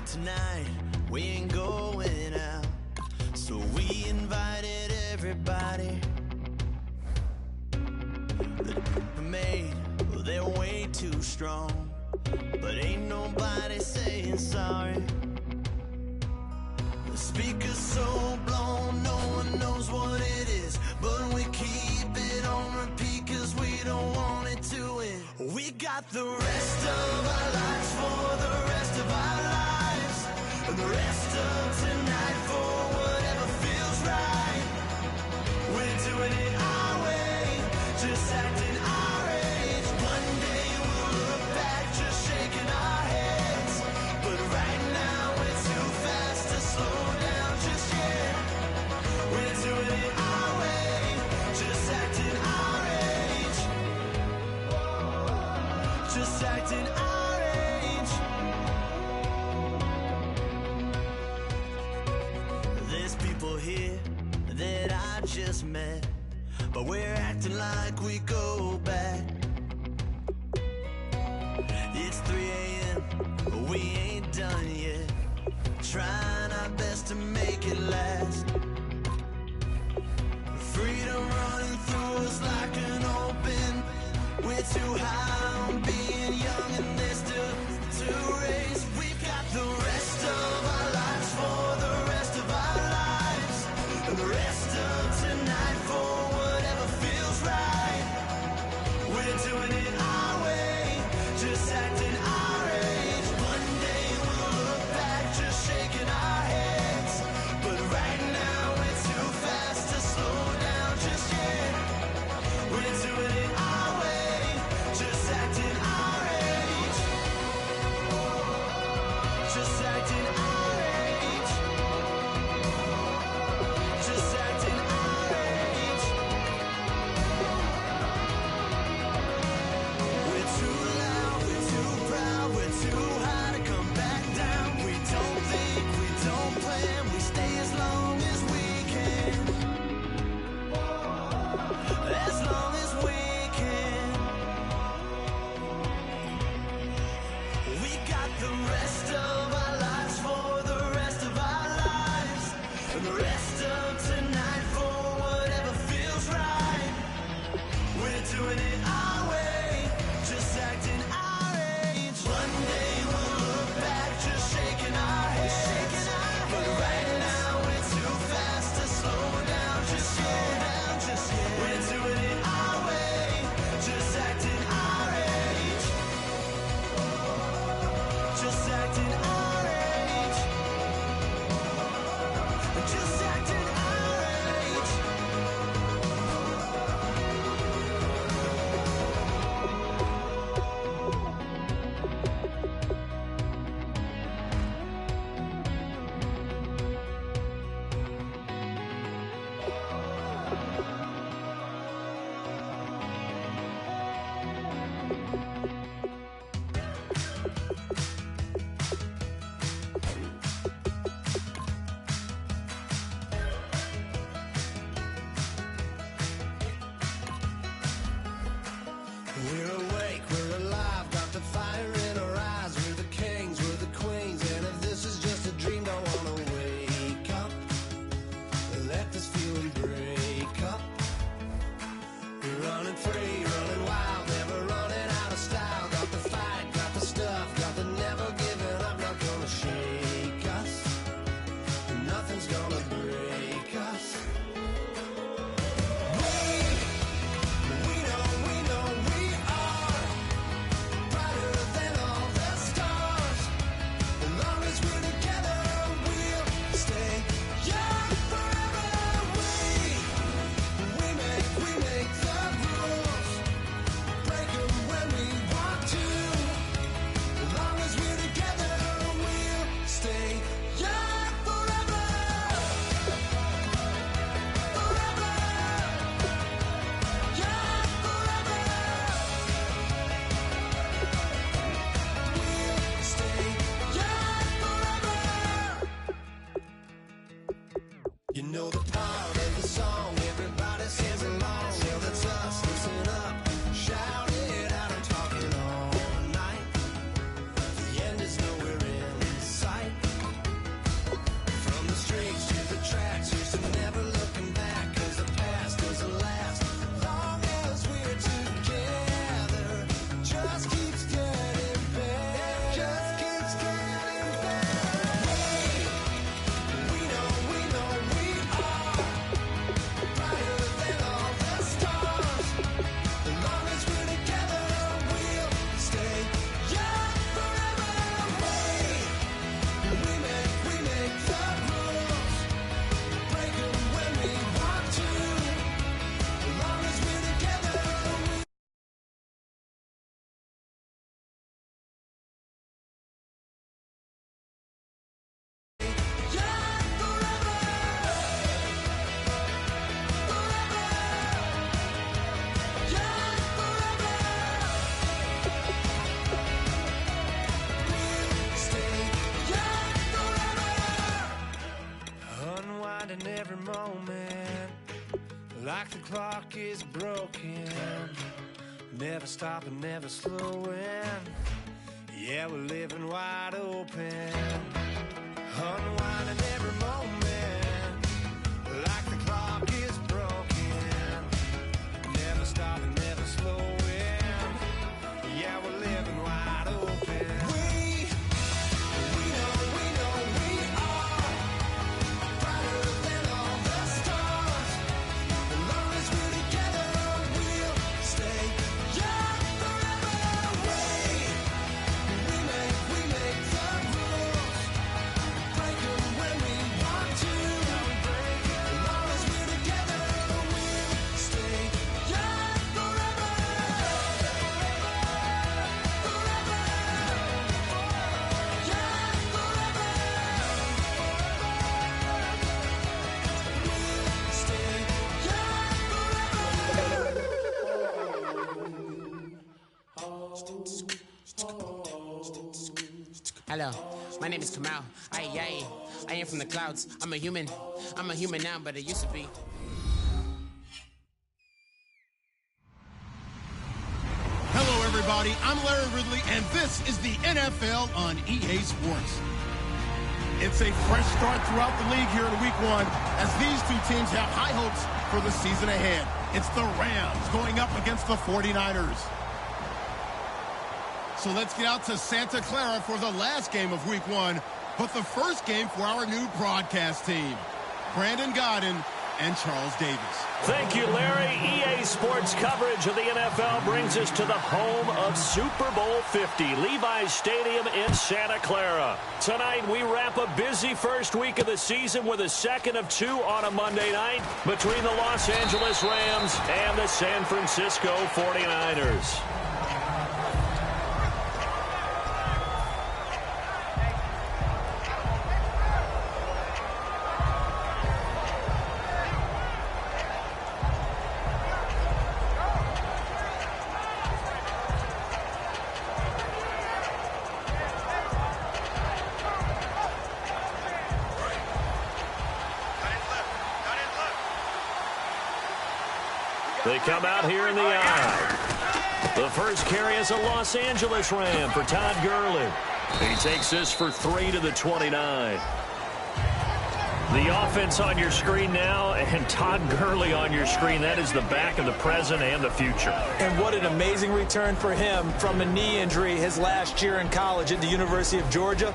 Tonight we ain't going out, so we invited everybody. The made, well, they're way too strong, but ain't nobody saying sorry. The speaker's so blown, no one knows what it is, but we keep it on repeat cause we don't want it to end. We got the rest of our lives for the rest of our lives. The rest of tonight for whatever feels right. We're doing it our way, just acting our age. One day we'll look back just shaking our heads, but right now we're too fast to slow down just yet. We're doing it our way, just acting our age. Just acting our age. Here that I just met, but we're acting like we go back. It's 3 a.m., but we ain't done yet, trying our best to make it last. Freedom running through us like an open. We're too high on being young and there's still to race. We've got the rest of our lives for the rest of our lives, and the rest of tonight for whatever feels right. We're doing it our way, just acting our age. One day we'll look back just shaking our heads, but right now we're too fast to slow down just yet. We're doing it our way, just acting our age. Just acting our age. Just acting our age. We're too loud, we're too proud, we're too high to come back down. We don't think, we don't plan, we stay as long as we can. As long as we can. We got the rest of our lives for the rest of our lives, and the rest of tonight for whatever feels right. We're doing it our way, just acting our age. One day we'll look back just shaking our heads, but right now we're too fast to slow down just yet. We're doing it our way, just acting our age. Just acting our age. Just acting our age. You know the part of the song, everybody sings along. Well, that's us, listen up, shout it out, I'm talking all night. The end is nowhere in sight. From the streets to the tracks, used to never looking back, cause the past doesn't last. Long as we're together, just keeps getting better. Just keeps getting better. We know we are brighter than all the stars. As long as we're together, we'll stay young forever. We make the rules, break them when we want to. As long as we're together, young forever, young forever. We'll stay young forever. Unwinding every moment, like the clock is broken. Never stopping, never slowing. Yeah, we're living wide open. Unwinding every moment, like the clock is broken. Never stopping, never slowing. Yeah, we're living wide open. We know we are brighter than all the stars. As long as we're together, we'll stay young forever. We make the rules, break them when we want to. As long as we're together, we'll stay young forever. Young forever. We'll stay young Hello, my name is Kamal. I am from the clouds. I'm a human now, but I used to be. Hello, everybody. I'm Larry Ridley, and this is the NFL on EA Sports. It's a fresh start throughout the league here in Week 1 as these two teams have high hopes for the season ahead. It's the Rams going up against the 49ers. So let's get out to Santa Clara for the last game of Week 1, but the first game for our new broadcast team, Brandon Godden and Charles Davis. Thank you, Larry. EA Sports coverage of the NFL brings us to the home of Super Bowl 50, Levi's Stadium in Santa Clara. Tonight, we wrap a busy first week of the season with a second of 2 on a Monday night between the Los Angeles Rams and the San Francisco 49ers. They come out here in the eye. The first carry is a Los Angeles Ram for Todd Gurley. He takes this for 3 to the 29. The offense on your screen now, and Todd Gurley on your screen. That is the back of the present and the future. And what an amazing return for him from a knee injury his last year in college at the University of Georgia.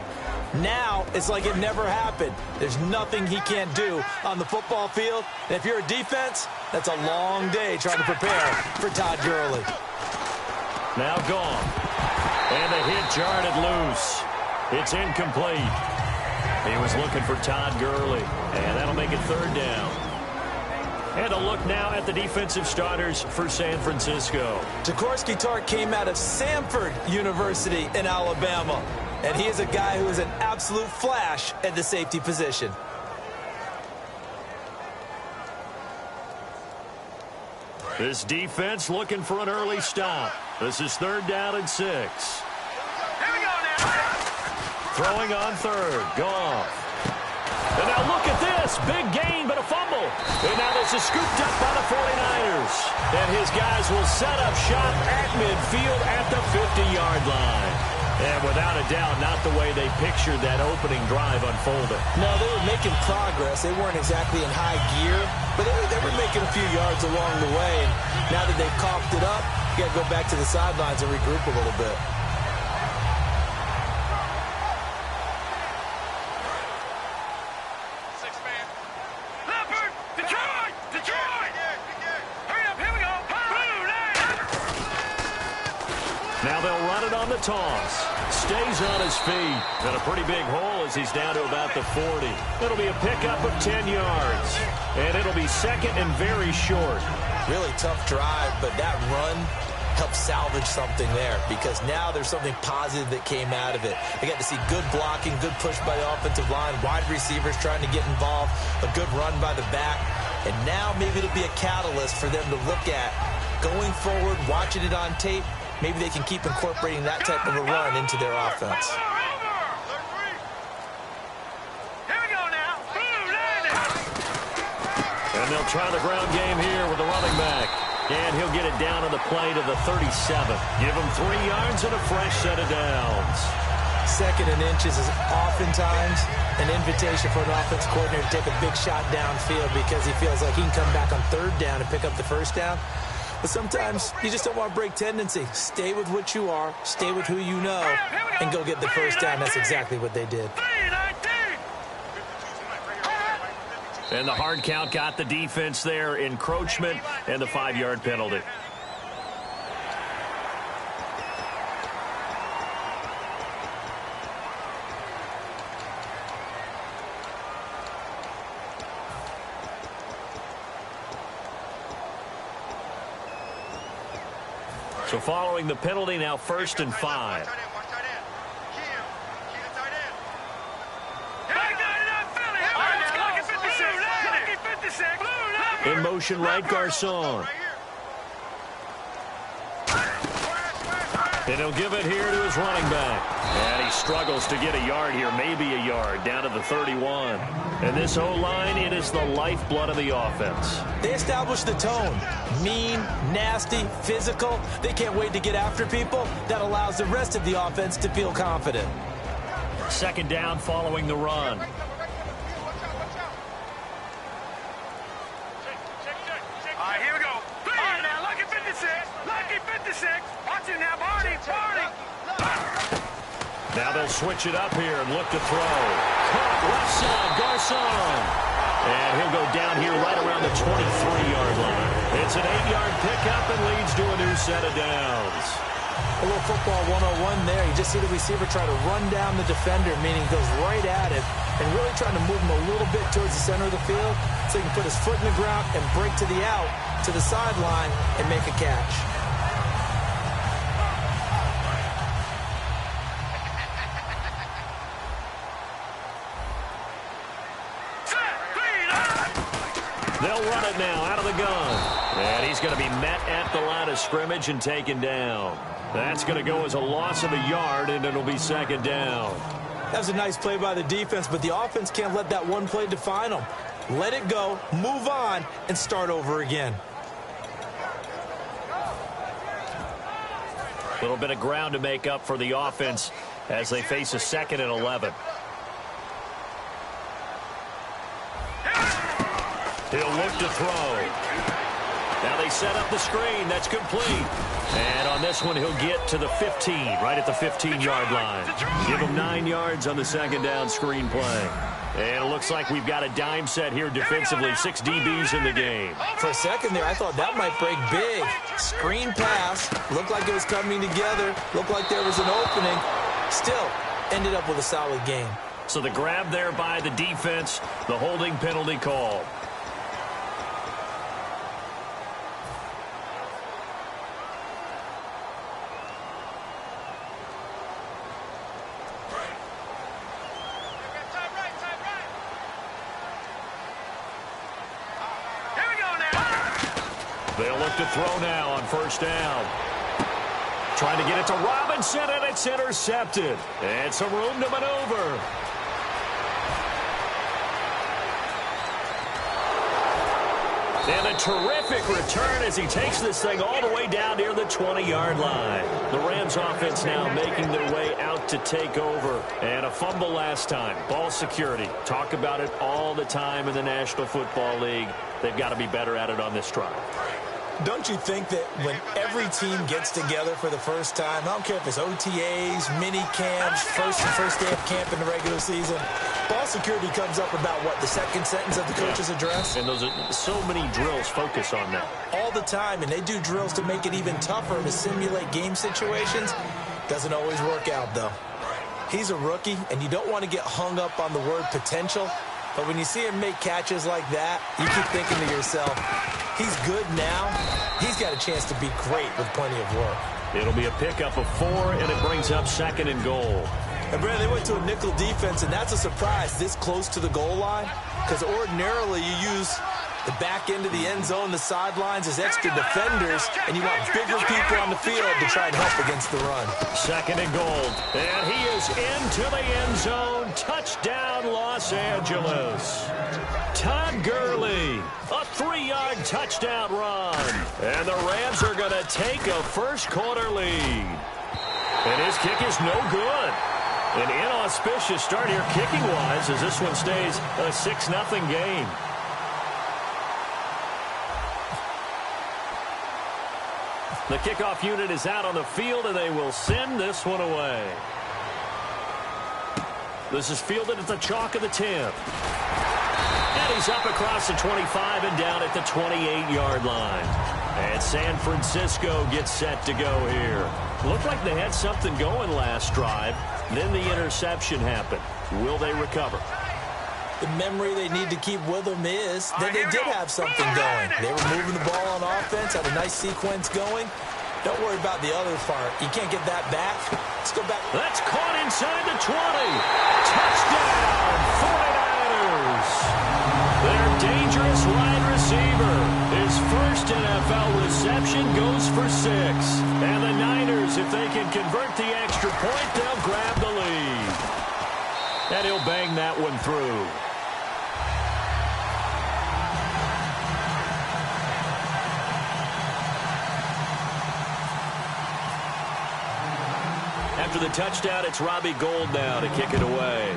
Now, it's like it never happened. There's nothing he can't do on the football field. And if you're a defense, that's a long day trying to prepare for Todd Gurley. Now gone. And the hit jarred it loose. It's incomplete. He was looking for Todd Gurley. And that'll make it 3rd down. And a look now at the defensive starters for San Francisco. Jaworski Tartt came out of Samford University in Alabama. And he is a guy who is an absolute flash at the safety position. This defense looking for an early stop. This is 3rd down and 6. Here we go now. Throwing on 3rd. Goff. And now look at this. Moss, big gain, but a fumble. And now this is scooped up by the 49ers. And his guys will set up shop at midfield at the 50-yard line. And without a doubt, not the way they pictured that opening drive unfolding. No, they were making progress. They weren't exactly in high gear, but they were making a few yards along the way. And now that they've coughed it up, you got to go back to the sidelines and regroup a little bit. Now they'll run it on the toss. Stays on his feet. And a pretty big hole as he's down to about the 40. It'll be a pickup of 10 yards. And it'll be second and very short. Really tough drive, but that run helped salvage something there because now there's something positive that came out of it. They got to see good blocking, good push by the offensive line, wide receivers trying to get involved, a good run by the back. And now maybe it'll be a catalyst for them to look at going forward, watching it on tape. Maybe they can keep incorporating that type of a run into their offense. Here we go now. And they'll try the ground game here with the running back. And he'll get it down on the play to the 37. Give him 3 yards and a fresh set of downs. Second and inches is oftentimes an invitation for an offense coordinator to take a big shot downfield because he feels like he can come back on third down and pick up the first down. But sometimes you just don't want to break tendency. Stay with what you are, stay with who you know, and go get the first down. That's exactly what they did. And the hard count got the defense there, encroachment, and the 5-yard penalty. So following the penalty, now 1st and 5. In motion, right Garcon. And he'll give it here to his running back. And he struggles to get a yard here, maybe a yard, down to the 31. And this O-line, it is the lifeblood of the offense. They established the tone. Mean, nasty, physical. They can't wait to get after people. That allows the rest of the offense to feel confident. 2nd down following the run. Now they'll switch it up here and look to throw. Caught left side, Garcon. And he'll go down here right around the 23-yard line. It's an 8-yard pickup and leads to a new set of downs. A little football 101 there. You just see the receiver try to run down the defender, meaning he goes right at it, and really trying to move him a little bit towards the center of the field so he can put his foot in the ground and break to the out, to the sideline, and make a catch. They'll run it now out of the gun. And he's going to be met at the line of scrimmage and taken down. That's going to go as a loss of a yard, and it'll be 2nd down. That was a nice play by the defense, but the offense can't let that one play define them. Let it go, move on, and start over again. A little bit of ground to make up for the offense as they face a 2nd and 11. He'll look to throw. Now they set up the screen. That's complete. And on this one, he'll get to the 15, right at the 15-yard line. Give him 9 yards on the 2nd down screen play. And it looks like we've got a dime set here defensively. 6 DBs in the game. For a second there, I thought that might break big. Screen pass. Looked like it was coming together. Looked like there was an opening. Still, ended up with a solid game. So the grab there by the defense, the holding penalty call. They'll look to throw now on 1st down. Trying to get it to Robinson, and it's intercepted. And some room to maneuver. And a terrific return as he takes this thing all the way down near the 20-yard line. The Rams offense now making their way out to take over. And a fumble last time. Ball security. Talk about it all the time in the National Football League. They've got to be better at it on this drive. Don't you think that when every team gets together for the first time, I don't care if it's OTAs, mini camps, first day of camp in the regular season, ball security comes up about what, the second sentence of the coach's address? And those are so many drills focus on that. All the time, and they do drills to make it even tougher to simulate game situations. Doesn't always work out, though. He's a rookie, and you don't want to get hung up on the word potential. But when you see him make catches like that, you keep thinking to yourself, he's good now. He's got a chance to be great with plenty of work. It'll be a pickup of 4, and it brings up 2nd and goal. And, Brad, they went to a nickel defense, and that's a surprise this close to the goal line. Because ordinarily you use the back end of the end zone, the sidelines as extra defenders, and you want bigger people on the field to try and help against the run. 2nd and goal. And he is into the end zone. Touchdown, Los Angeles. Todd Gurley, a 3-yard touchdown run. And the Rams are going to take a first-quarter lead. And his kick is no good. An inauspicious start here kicking-wise as this one stays a 6-0 game. The kickoff unit is out on the field, and they will send this one away. This is fielded at the chalk of the 10. And he's up across the 25 and down at the 28-yard line. And San Francisco gets set to go here. Looked like they had something going last drive. Then the interception happened. Will they recover? The memory they need to keep with them is that they did have something going. They were moving the ball on offense, had a nice sequence going. Don't worry about the other part. You can't get that back. Let's go back. That's caught inside the 20. Touchdown, 49ers. Their dangerous wide receiver. His first NFL reception goes for 6. And the Niners, if they can convert the extra point, they'll grab the lead. And he'll bang that one through. After the touchdown, it's Robbie Gould now to kick it away.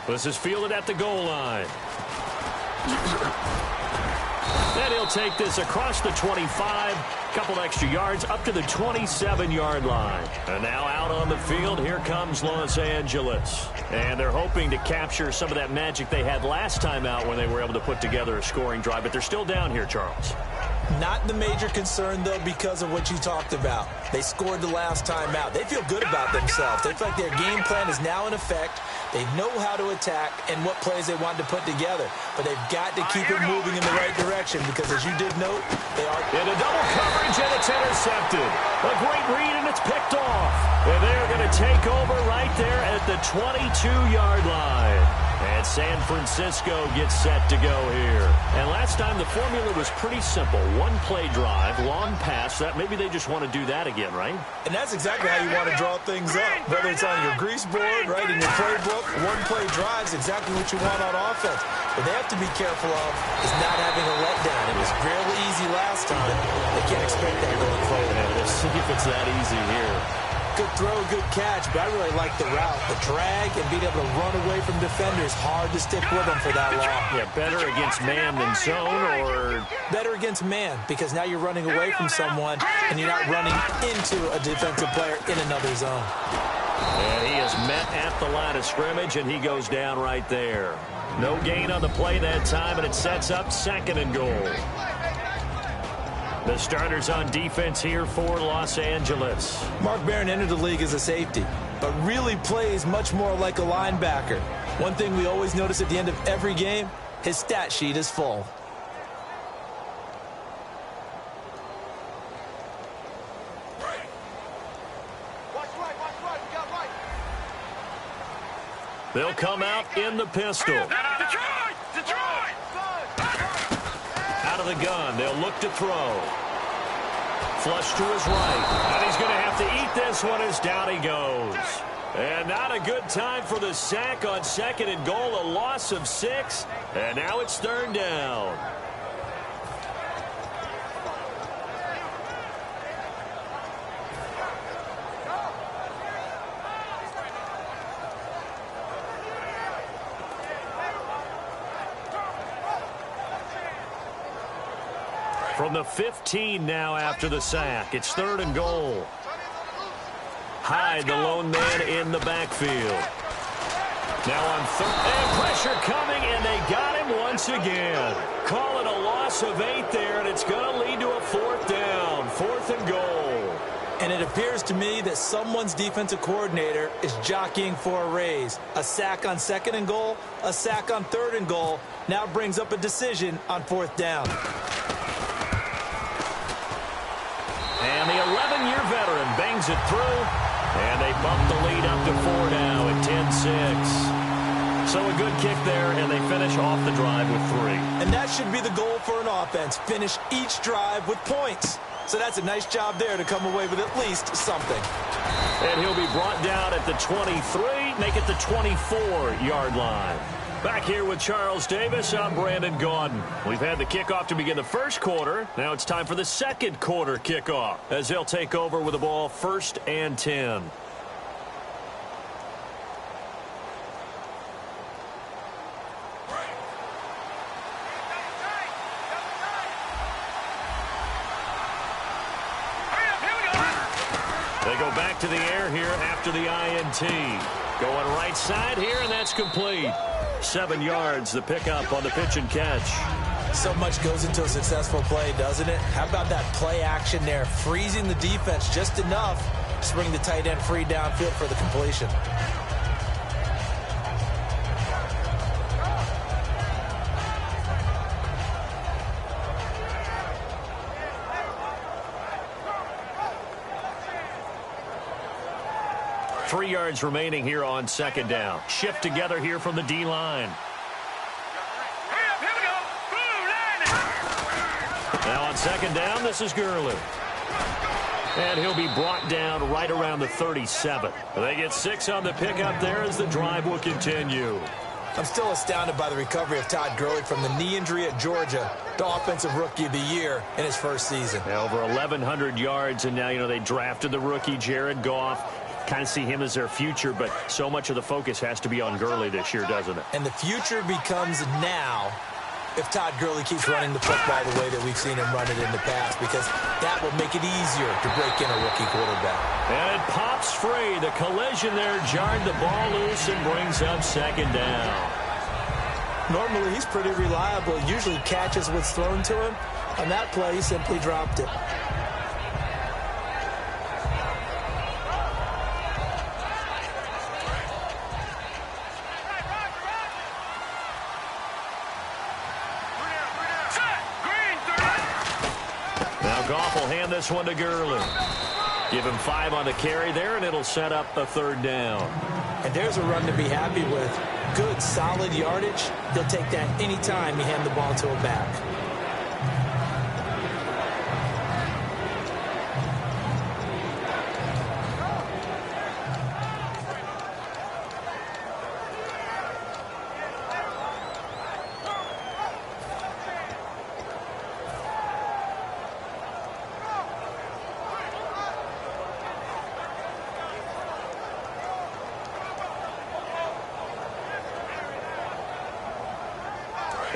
This is fielded at the goal line. And he'll take this across the 25, couple extra yards up to the 27-yard line. And now out on the field, here comes Los Angeles. And they're hoping to capture some of that magic they had last time out when they were able to put together a scoring drive. But they're still down here, Charles. Not the major concern, though, because of what you talked about. They scored the last time out. They feel good about themselves. They feel like their game plan is now in effect. They know how to attack and what plays they want to put together. But they've got to keep it moving in the right direction because, as you did note, they are in a double coverage, and it's intercepted. A great read, and it's picked off. And they're going to take over right there at the 22-yard line. And San Francisco gets set to go here. And last time the formula was pretty simple. One-play drive, long pass. That maybe they just want to do that again, right? And that's exactly how you want to draw things up. Whether it's on your grease board, right, in your playbook, one-play drive is exactly what you want on offense. What they have to be careful of is not having a letdown. It was fairly easy last time. They can't expect that going forward. Yeah, we'll see if it's that easy here. Good throw, good catch, but I really like the route. The drag and being able to run away from defenders, hard to stick with them for that long. Yeah, better against man than zone, or better against man, because now you're running away from someone and you're not running into a defensive player in another zone. And he is met at the line of scrimmage, and he goes down right there. No gain on the play that time, and it sets up 2nd and goal. The starters on defense here for Los Angeles. Mark Barron entered the league as a safety, but really plays much more like a linebacker. One thing we always notice at the end of every game, his stat sheet is full. They'll come out in the pistol. Detroit! Out of the gun, they'll look to throw. Flush to his right. And he's going to have to eat this one as down he goes. And not a good time for the sack on 2nd and goal, a loss of 6. And now it's 3rd down. From the 15 now after the sack. It's 3rd and goal. Hyde, the lone man in the backfield. Now on 3rd, and pressure coming, and they got him once again. Call it a loss of 8 there, and it's going to lead to a 4th down, 4th and goal. And it appears to me that someone's defensive coordinator is jockeying for a raise. A sack on 2nd and goal, a sack on 3rd and goal, now brings up a decision on 4th down. And the 11-year veteran bangs it through. And they bump the lead up to 4 now at 10-6. So a good kick there, and they finish off the drive with 3. And that should be the goal for an offense. Finish each drive with points. So that's a nice job there to come away with at least something. And he'll be brought down at the 23, make it the 24-yard line. Back here with Charles Davis, I'm Brandon Gaudin. We've had the kickoff to begin the first quarter. Now it's time for the 2nd quarter kickoff as they'll take over with the ball 1st and 10. They go back to the air here after the INT. Going right side here, and that's complete. 7 yards, the pickup on the pitch and catch. So much goes into a successful play, doesn't it? How about that play action there? Freezing the defense just enough to bring the tight end free downfield for the completion. Three yards remaining here on 2nd down. Shift together here from the D-line. Now on 2nd down, this is Gurley. And he'll be brought down right around the 37. They get 6 on the pickup there as the drive will continue. I'm still astounded by the recovery of Todd Gurley from the knee injury at Georgia, the offensive rookie of the year in his first season. Now over 1,100 yards, and now, they drafted the rookie Jared Goff. Kind of see him as their future, but so much of the focus has to be on Gurley this year, doesn't it? And the future becomes now if Todd Gurley keeps running the football the way that we've seen him run it in the past, because that will make it easier to break in a rookie quarterback. And it pops free. The collision there jarred the ball loose and brings up 2nd down. Normally, he's pretty reliable. Usually catches what's thrown to him. On that play, he simply dropped it. Goff will hand this one to Gurley. Give him 5 on the carry there, and it'll set up a 3rd down. And there's a run to be happy with. Good, solid yardage. They'll take that any time you hand the ball to a back.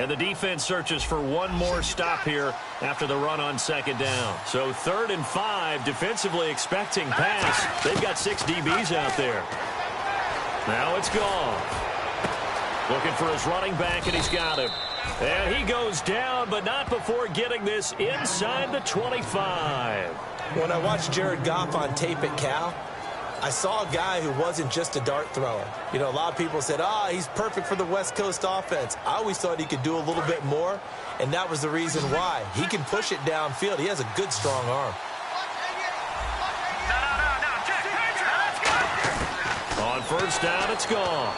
And the defense searches for one more stop here after the run on 2nd down. So 3rd and 5, defensively expecting pass. They've got 6 DBs out there. Now it's Goff. Looking for his running back, and he's got him. And he goes down, but not before getting this inside the 25. When I watched Jared Goff on tape at Cal, I saw a guy who wasn't just a dart thrower. A lot of people said, he's perfect for the West Coast offense. I always thought he could do a little bit more, and that was the reason why. He can push it downfield. He has a good, strong arm. On 1st down, it's gone.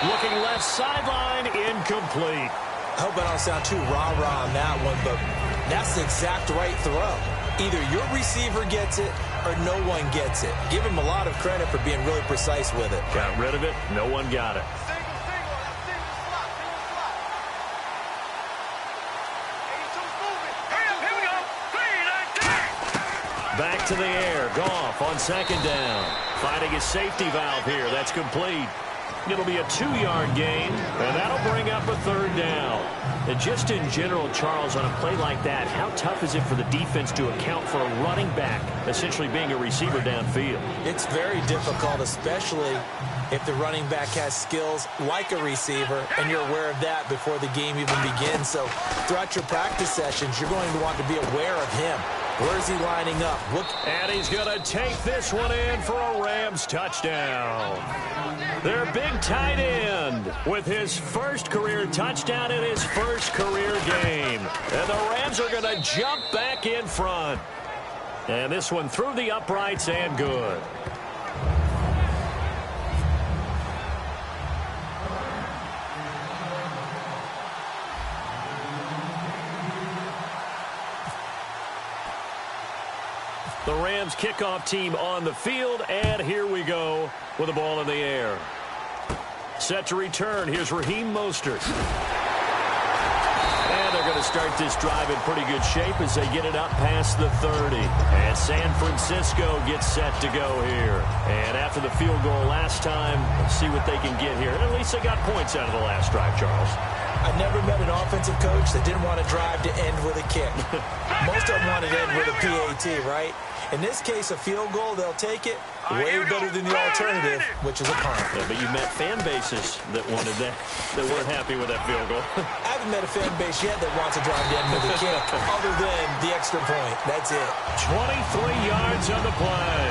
Looking left sideline, incomplete. I hope I don't sound too rah-rah on that one, but that's the exact right throw. Either your receiver gets it or no one gets it. Give him a lot of credit for being really precise with it. Got rid of it. No one got it. Back to the air. Goff on second down. Finding his safety valve here. That's complete. It'll be a 2-yard gain, and that'll bring up a third down. And just in general, Charles, on a play like that, how tough is it for the defense to account for a running back essentially being a receiver downfield? It's very difficult, especially if the running back has skills like a receiver, and you're aware of that before the game even begins. So throughout your practice sessions, you're going to want to be aware of him. Where is he lining up? And he's going to take this one in for a Rams touchdown. Their big tight end with his first career touchdown in his first career game. And the Rams are going to jump back in front. And this one through the uprights and good. The Rams kickoff team on the field, and here we go with the ball in the air. Set to return. Here's Raheem Mostert. And they're going to start this drive in pretty good shape as they get it up past the 30. And San Francisco gets set to go here. And after the field goal last time, let's see what they can get here. At least they got points out of the last drive, Charles. I never met an offensive coach that didn't want to drive to end with a kick. Most of them want to end with a PAT, right? In this case, a field goal, they'll take it. Way better than the alternative, which is a punt. Yeah, but you met fan bases that wanted that weren't happy with that field goal. I haven't met a fan base yet that wants to drive to end with a kick, other than the extra point. That's it. 23 yards on the play.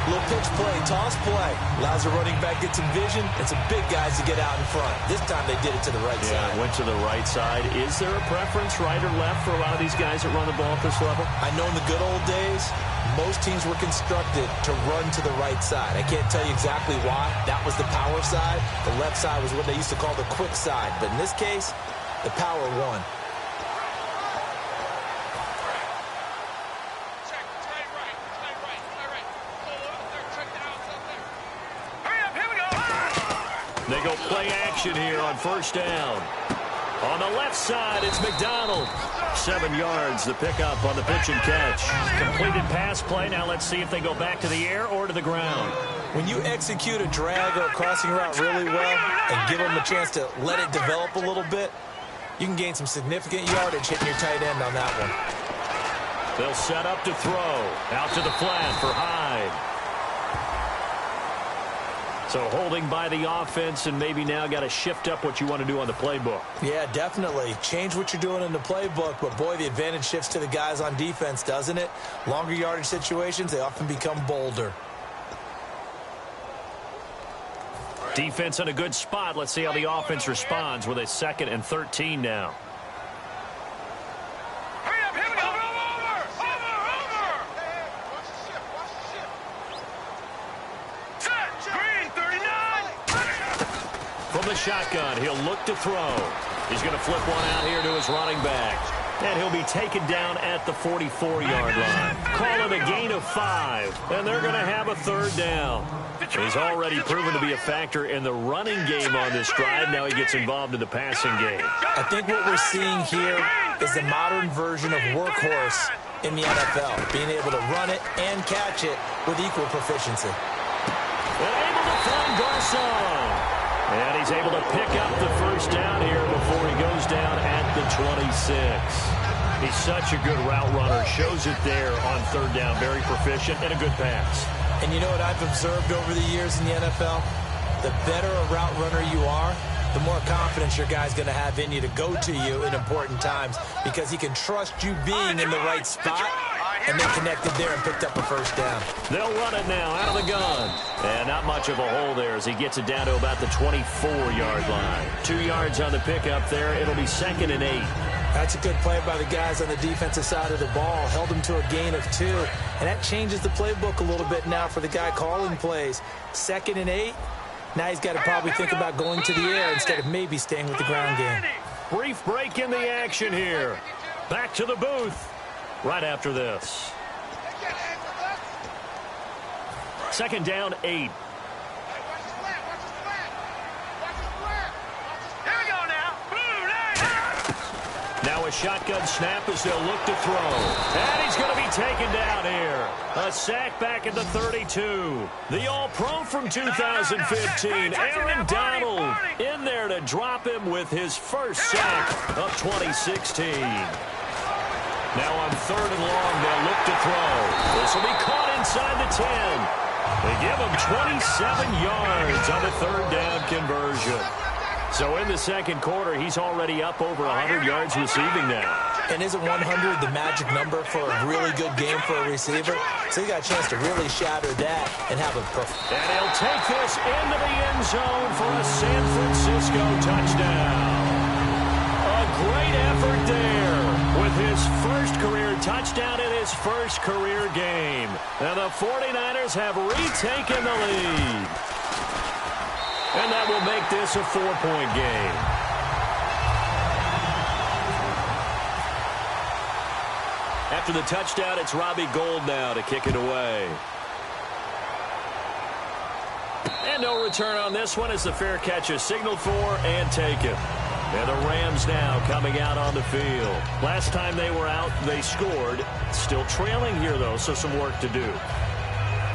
Little pitch play, toss play. Allows the running back get some vision and some big guys to get out in front. This time they did it to the right side. Went to the right side. Is there a preference, right or left, for a lot of these guys that run the ball at this level? I know in the good old days, most teams were constructed to run to the right side. I can't tell you exactly why. That was the power side. The left side was what they used to call the quick side. But in this case, the power won. They go play action here on first down. On the left side, it's McDonald. 7 yards, the pickup on the pitch and catch. Completed pass play. Now let's see if they go back to the air or to the ground. When you execute a drag or a crossing route really well and give them a chance to let it develop a little bit, you can gain some significant yardage hitting your tight end on that one. They'll set up to throw. Out to the flat for Hyde. So holding by the offense, and maybe now got to shift up what you want to do on the playbook. Yeah, definitely. Change what you're doing in the playbook, but boy, the advantage shifts to the guys on defense, doesn't it? Longer yardage situations, they often become bolder. Defense in a good spot. Let's see how the offense responds with a 2nd and 13 now. From the shotgun, he'll look to throw. He's going to flip one out here to his running back. And he'll be taken down at the 44-yard line. Call it a gain of 5, and they're going to have a third down. He's already proven to be a factor in the running game on this drive. Now he gets involved in the passing game. I think what we're seeing here is the modern version of workhorse in the NFL, being able to run it and catch it with equal proficiency. And able to find Garcon. And he's able to pick up the first down here before he goes down at the 26. He's such a good route runner. Shows it there on third down. Very proficient and a good pass. And you know what I've observed over the years in the NFL? The better a route runner you are, the more confidence your guy's going to have in you to go to you in important times because he can trust you being in the right spot. And they connected there and picked up a first down. They'll run it now out of the gun. And not much of a hole there as he gets it down to about the 24-yard line. 2 yards on the pickup there. It'll be 2nd and 8. That's a good play by the guys on the defensive side of the ball. Held him to a gain of 2. And that changes the playbook a little bit now for the guy calling plays. 2nd and 8. Now he's got to probably think about going to the air instead of maybe staying with the ground game. Brief break in the action here. Back to the booth right after this. Second down, 8. Now a shotgun snap as they'll look to throw. And he's going to be taken down here. A sack back at the 32. The All-Pro from 2015, Aaron Donald, in there to drop him with his first sack of 2016. Now on 3rd and long, they'll look to throw. This will be caught inside the 10. They give him 27 yards on the 3rd down conversion. So in the second quarter, he's already up over 100 yards receiving now. And isn't 100 the magic number for a really good game for a receiver? So he got a chance to really shatter that and have a perfect. And he'll take this into the end zone for a San Francisco touchdown. A great effort there with his first career touchdown in his first career game. And the 49ers have retaken the lead. And that will make this a 4-point game. After the touchdown, it's Robbie Gould now to kick it away. And no return on this one as the fair catch is signaled for and taken. And the Rams now coming out on the field. Last time they were out, they scored. Still trailing here, though, so some work to do.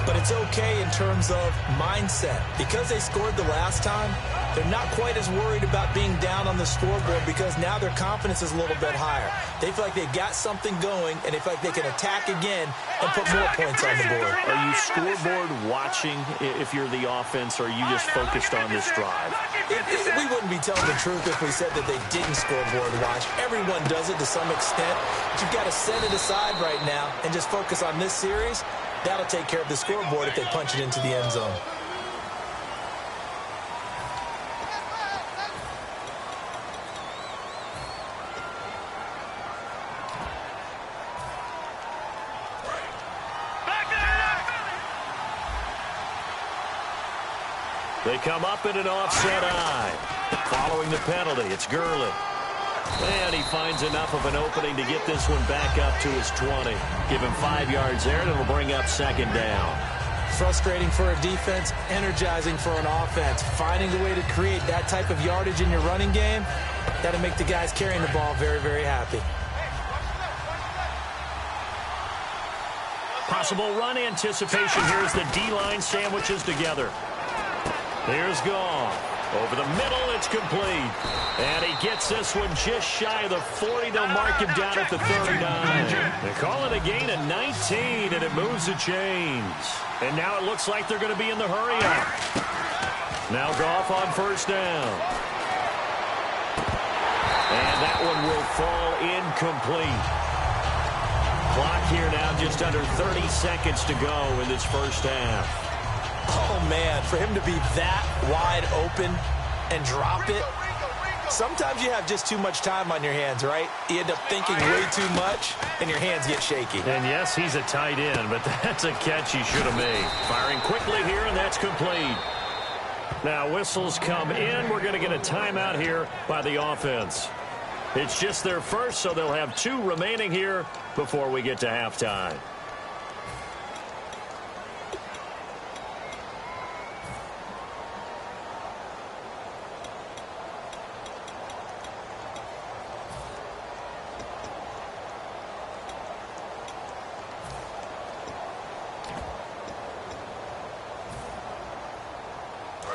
But it's okay in terms of mindset. Because they scored the last time, they're not quite as worried about being down on the scoreboard because now their confidence is a little bit higher. They feel like they've got something going, and they feel like they can attack again and put more points on the board. Are you scoreboard watching if you're the offense, or are you just focused on this drive? We wouldn't be telling the truth if we said that they didn't scoreboard watch. Everyone does it to some extent. But you've got to set it aside right now and just focus on this series. That'll take care of the scoreboard if they punch it into the end zone. They come up in an offset eye. Following the penalty, it's Gurley. And he finds enough of an opening to get this one back up to his 20. Give him 5 yards there, and it'll bring up second down. Frustrating for a defense, energizing for an offense. Finding a way to create that type of yardage in your running game, that'll make the guys carrying the ball very, very happy. Possible run anticipation here as the D-line sandwiches together. Here's Goff. Over the middle, it's complete. And he gets this one just shy of the 40. They'll mark him down at the 39. They call it a gain of 19, and it moves the chains. And now it looks like they're going to be in the hurry-up. Now Goff on first down. And that one will fall incomplete. Clock here now just under 30 seconds to go in this first half. Oh, man, for him to be that wide open and drop it, sometimes you have just too much time on your hands, right? You end up thinking way too much, and your hands get shaky. And, yes, he's a tight end, but that's a catch he should have made. Firing quickly here, and that's complete. Now, whistles come in. We're going to get a timeout here by the offense. It's just their first, so they'll have 2 remaining here before we get to halftime.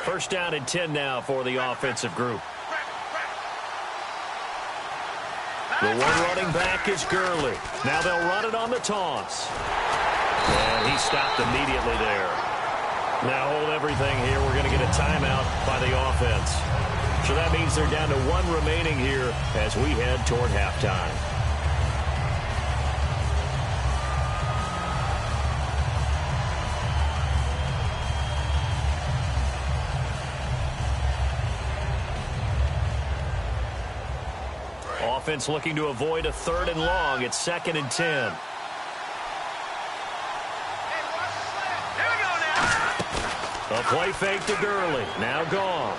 First down and 10 now for the offensive group. The one running back is Gurley. Now they'll run it on the toss. And he stopped immediately there. Now hold everything here. We're going to get a timeout by the offense. So that means they're down to 1 remaining here as we head toward halftime. Offense looking to avoid a 3rd and long. It's 2nd and 10. A play fake to Gurley. Now gone.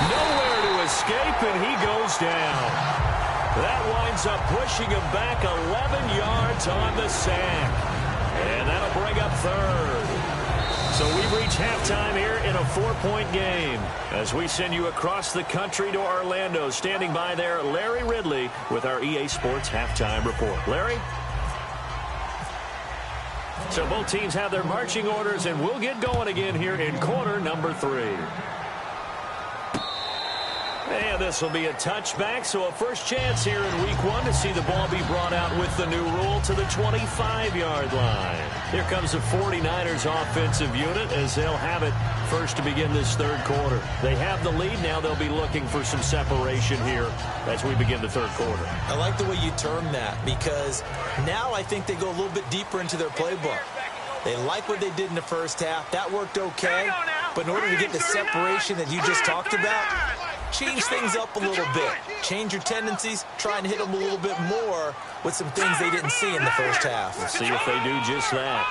Nowhere to escape, and he goes down. That winds up pushing him back 11 yards on the sack. And that'll bring up third. So we've reached halftime here in a 4-point game. As we send you across the country to Orlando, standing by there, Larry Ridley with our EA Sports Halftime Report. Larry? So both teams have their marching orders, and we'll get going again here in quarter number 3. And this will be a touchback, so a first chance here in week 1 to see the ball be brought out with the new rule to the 25-yard line. Here comes the 49ers offensive unit as they'll have it first to begin this third quarter. They have the lead. Now they'll be looking for some separation here as we begin the third quarter. I like the way you term that because now I think they go a little bit deeper into their playbook. They like what they did in the first half. That worked okay. But in order to get the separation that you just talked about, change things up a little bit. Change your tendencies. Try and hit them a little bit more with some things they didn't see in the first half. Let's see if they do just that.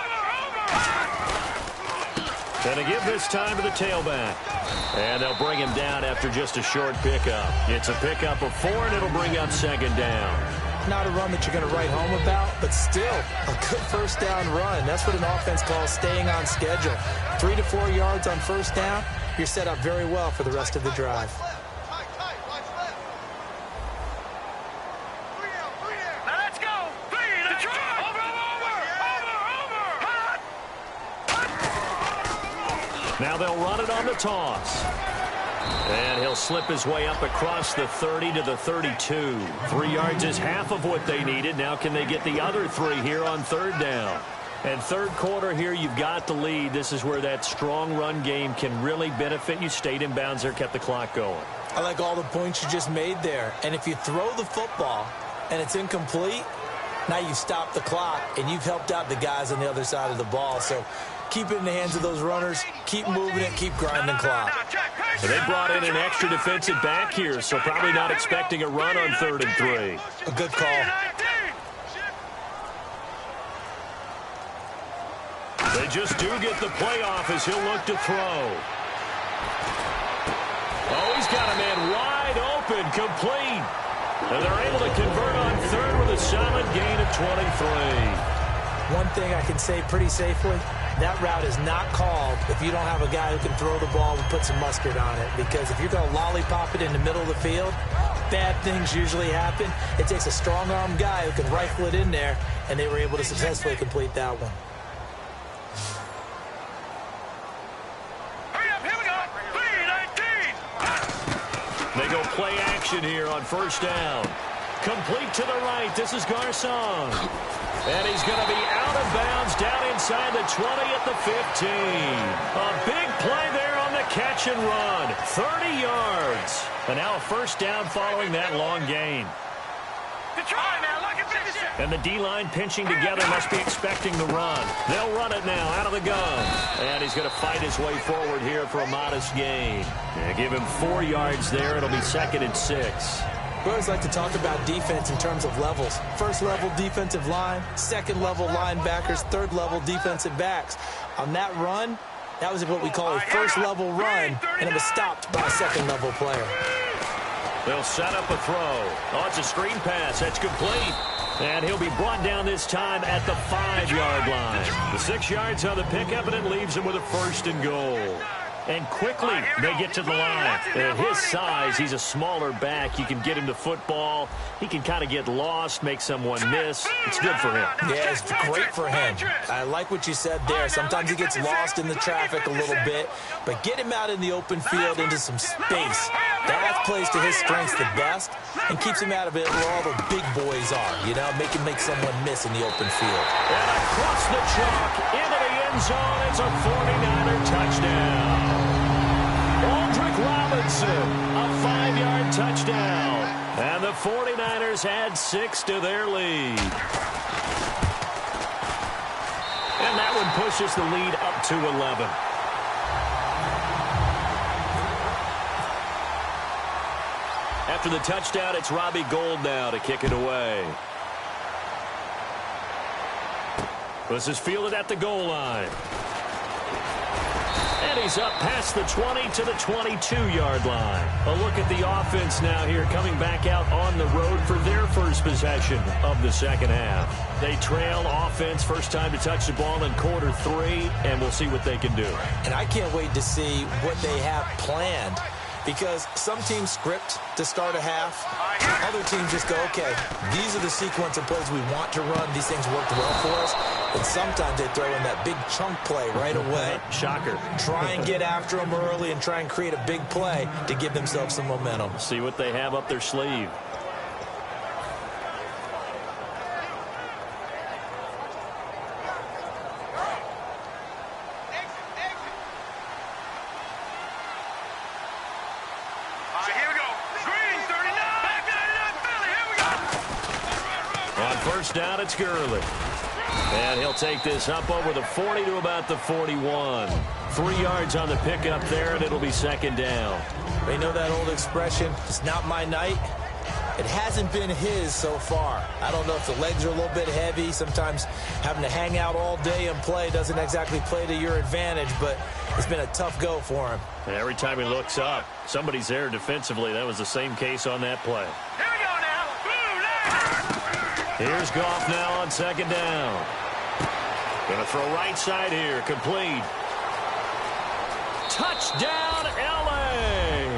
Gonna give this time to the tailback. And they'll bring him down after just a short pickup. It's a pickup of 4, and it'll bring up second down. Not a run that you're going to write home about, but still a good first down run. That's what an offense calls staying on schedule. 3 to 4 yards on first down, you're set up very well for the rest of the drive. Now let's go. 3, Detroit. Over. Now they'll run it on the toss. And he'll slip his way up across the 30 to the 32. 3 yards is half of what they needed. Now can they get the other 3 here on third down? And third quarter here, you've got the lead. This is where that strong run game can really benefit you. Stayed in bounds there, kept the clock going. I like all the points you just made there. And if you throw the football and it's incomplete, now you've stopped the clock and you've helped out the guys on the other side of the ball. So keep it in the hands of those runners. Keep moving it. Keep grinding clock. And they brought in an extra defensive back here, so probably not expecting a run on 3rd and 3. A good call. They just do get the play off as he'll look to throw. Oh, he's got a man wide open, complete. And they're able to convert on 3rd with a solid gain of 23. One thing I can say pretty safely, that route is not called if you don't have a guy who can throw the ball and put some mustard on it. Because if you're going to lollipop it in the middle of the field, bad things usually happen. It takes a strong-arm guy who can rifle it in there, and they were able to successfully complete that one. Hurry up, here we go. 3-19. They go play action here on first down. Complete to the right. This is Garcon. And he's going to be out of bounds down inside the 20 at the 15. A big play there on the catch and run. 30 yards. And now a first down following that long gain. Detroit, now look at this. And the D-line pinching together must be expecting the run. They'll run it now out of the gun. And he's going to fight his way forward here for a modest gain. Yeah, give him 4 yards there. It'll be 2nd and 6. We always like to talk about defense in terms of levels. First level defensive line, second level linebackers, third level defensive backs. On that run, that was what we call a first level run, and it was stopped by a second level player. They'll set up a throw. Oh, it's a screen pass. That's complete. And he'll be brought down this time at the 5-yard line. The 6 yards on the pickup, and it leaves him with a 1st and goal. And quickly, they get to the line. At his size, he's a smaller back. You can get him to football. He can kind of get lost, make someone miss. It's good for him. Yeah, it's great for him. I like what you said there. Sometimes he gets lost in the traffic a little bit, but get him out in the open field into some space. That plays to his strengths the best and keeps him out of it where all the big boys are. You know, make someone miss in the open field. And across the chalk, into the end zone, it's a 49er touchdown. Aldrick Robinson, a 5-yard touchdown. And the 49ers add 6 to their lead. And that one pushes the lead up to 11. After the touchdown, it's Robbie Gould now to kick it away. This is fielded at the goal line. And he's up past the 20 to the 22-yard line. A look at the offense now here, coming back out on the road for their first possession of the second half. They trail offense, first time to touch the ball in quarter 3, and we'll see what they can do. And I can't wait to see what they have planned, because some teams script to start a half. Other teams just go, okay, these are the sequence of plays we want to run. These things worked well for us. And sometimes they throw in that big chunk play right away. Shocker. Try and get after them early and try and create a big play to give themselves some momentum. See what they have up their sleeve. First down, it's Gurley. And he'll take this up over the 40 to about the 41. 3 yards on the pickup there, and it'll be second down. You know that old expression, it's not my night? It hasn't been his so far. I don't know if the legs are a little bit heavy. Sometimes having to hang out all day and play doesn't exactly play to your advantage, but it's been a tough go for him. And every time he looks up, somebody's there defensively. That was the same case on that play. Here's Goff now on second down. Gonna throw right side here, complete. Touchdown, LA!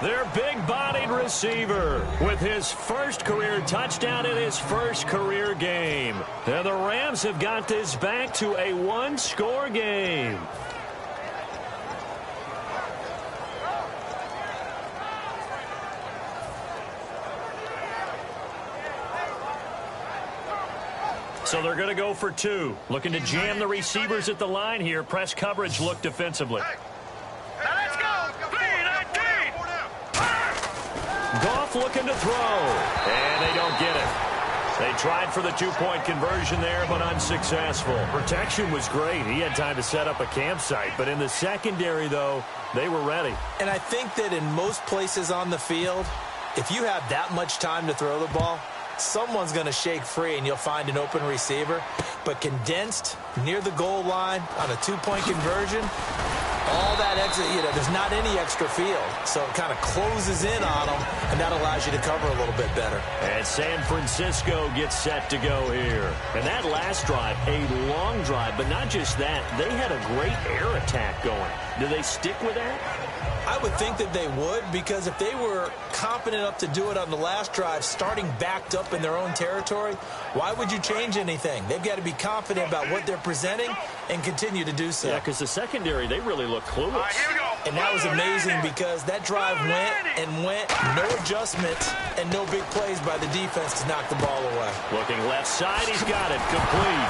Their big-bodied receiver with his first career touchdown in his first career game. And the Rams have got this back to a one-score game. So they're going to go for 2. Looking to jam the receivers at the line here. Press coverage look defensively. Now let's go. 3-19. Goff looking to throw. And they don't get it. They tried for the 2-point conversion there, but unsuccessful. Protection was great. He had time to set up a campsite. But in the secondary, though, they were ready. And I think that in most places on the field, if you have that much time to throw the ball, someone's going to shake free and you'll find an open receiver. But condensed near the goal line on a 2-point conversion, all that extra, there's not any extra field. So it kind of closes in on them, and that allows you to cover a little bit better. And San Francisco gets set to go here. And that last drive, a long drive, but not just that. They had a great air attack going. Do they stick with that? I would think that they would, because if they were confident enough to do it on the last drive, starting backed up in their own territory, why would you change anything? They've got to be confident about what they're presenting and continue to do so. Yeah, because the secondary, they really look clueless. And that was amazing because that drive went and went, no adjustments and no big plays by the defense to knock the ball away. Looking left side, he's got it, complete.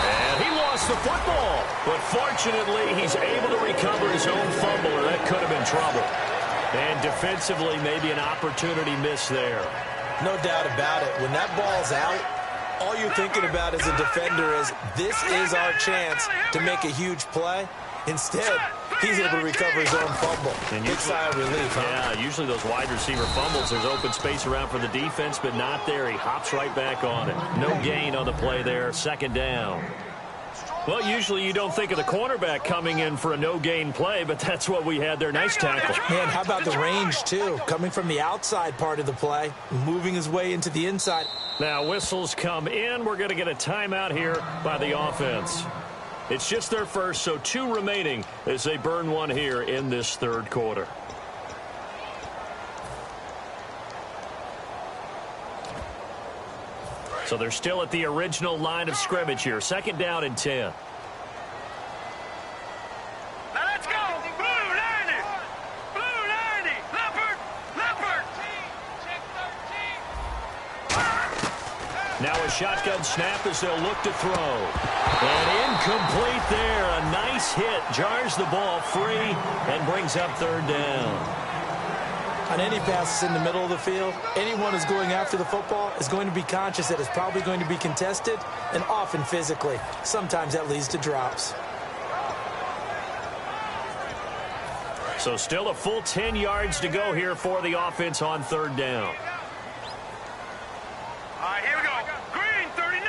And he lost the football, but fortunately he's able to recover his own fumble, or that could have been trouble. And defensively, maybe an opportunity miss there. No doubt about it. When that ball's out, all you're thinking about as a defender is, this is our chance to make a huge play. Instead, he's able to recover his own fumble. And big sigh of relief, huh? Yeah, usually those wide receiver fumbles, there's open space around for the defense, but not there. He hops right back on it. No gain on the play there, second down. Well, usually you don't think of the cornerback coming in for a no-gain play, but that's what we had there. Nice tackle. Man, how about the range, too? Coming from the outside part of the play, moving his way into the inside. Now, whistles come in. We're going to get a timeout here by the offense. It's just their first, so 2 remaining as they burn one here in this third quarter. So they're still at the original line of scrimmage here. Second down and 10. Now let's go. Blue 90. Blue 90. Leopard. Leopard. Check 13. Now a shotgun snap as they'll look to throw. And incomplete there. A nice hit. Jars the ball free and brings up third down. On any passes in the middle of the field, anyone who's going after the football is going to be conscious that it's probably going to be contested, and often physically. Sometimes that leads to drops. So still a full 10 yards to go here for the offense on third down. All right, here we go. Green 39.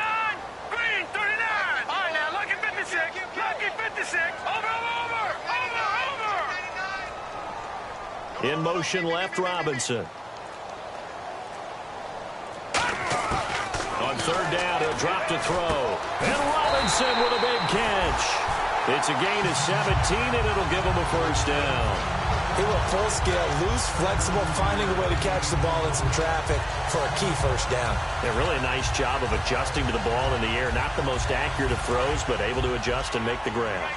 Green 39. All right, now lucky 56. Lucky 56. Over, over, over. In motion left, Robinson. On third down, he'll drop to throw. And Robinson with a big catch. It's a gain of 17, and it'll give him a first down. He went full scale, loose, flexible, finding a way to catch the ball in some traffic for a key first down. Yeah, really a nice job of adjusting to the ball in the air. Not the most accurate of throws, but able to adjust and make the grab.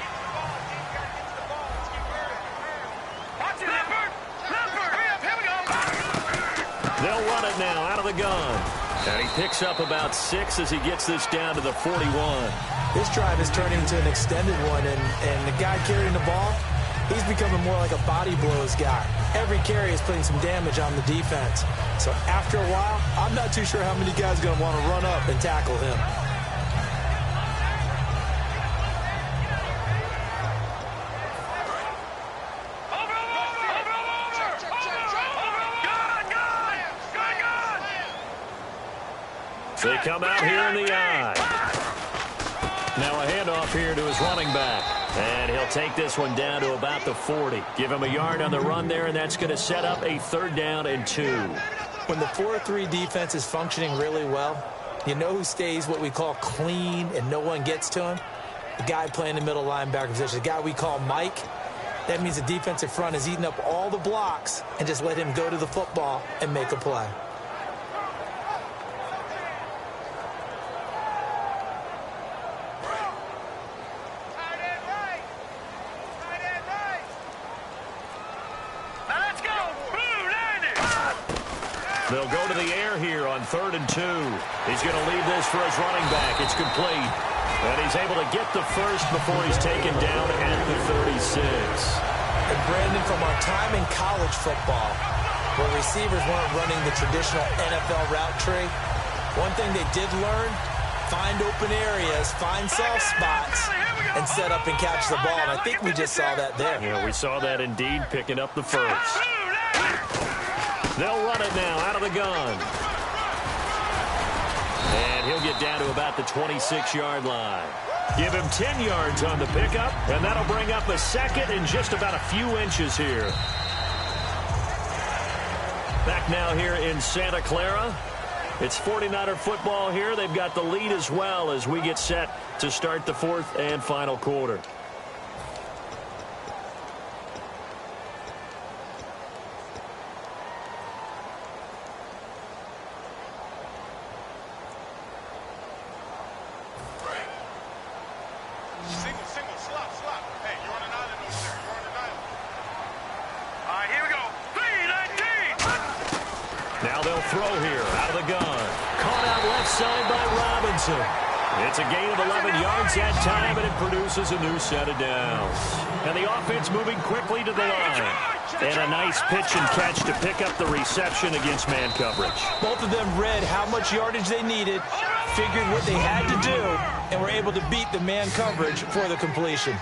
They'll run it now out of the gun. And he picks up about 6 as he gets this down to the 41. This drive is turning into an extended one, and the guy carrying the ball, he's becoming more like a body blows guy. Every carry is putting some damage on the defense. So after a while, I'm not too sure how many guys are going to want to run up and tackle him. They come out here in the eye. Now a handoff here to his running back. And he'll take this one down to about the 40. Give him a yard on the run there, and that's going to set up a 3rd down and 2. When the 4-3 defense is functioning really well, you know who stays what we call clean and no one gets to him? The guy playing the middle linebacker position, the guy we call Mike. That means the defensive front is eating up all the blocks and just let him go to the football and make a play. They'll go to the air here on 3rd and 2. He's going to leave this for his running back. It's complete. And he's able to get the first before he's taken down at the 36. And Brandon, from our time in college football, where receivers weren't running the traditional NFL route tree, one thing they did learn, find open areas, find soft spots, and set up and catch the ball. And I think we just saw that there. Yeah, we saw that indeed, picking up the first. They'll run it now out of the gun. And he'll get down to about the 26-yard line. Give him 10 yards on the pickup, and that'll bring up a second in just about a few inches here. Back now here in Santa Clara. It's 49er football here. They've got the lead as well as we get set to start the 4th and final quarter. It's a gain of 11 yards that time, and it produces a new set of downs. And the offense moving quickly to the line. And a nice pitch and catch to pick up the reception against man coverage. Both of them read how much yardage they needed, figured what they had to do, and were able to beat the man coverage for the completion.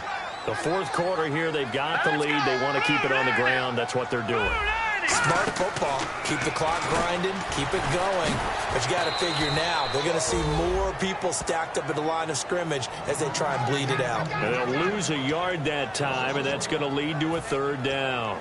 The 4th quarter here, they've got the lead. They want to keep it on the ground. That's what they're doing. Smart football. Keep the clock grinding. Keep it going. But you got to figure now, they're going to see more people stacked up at the line of scrimmage as they try and bleed it out. And they'll lose a yard that time, and that's going to lead to a 3rd down.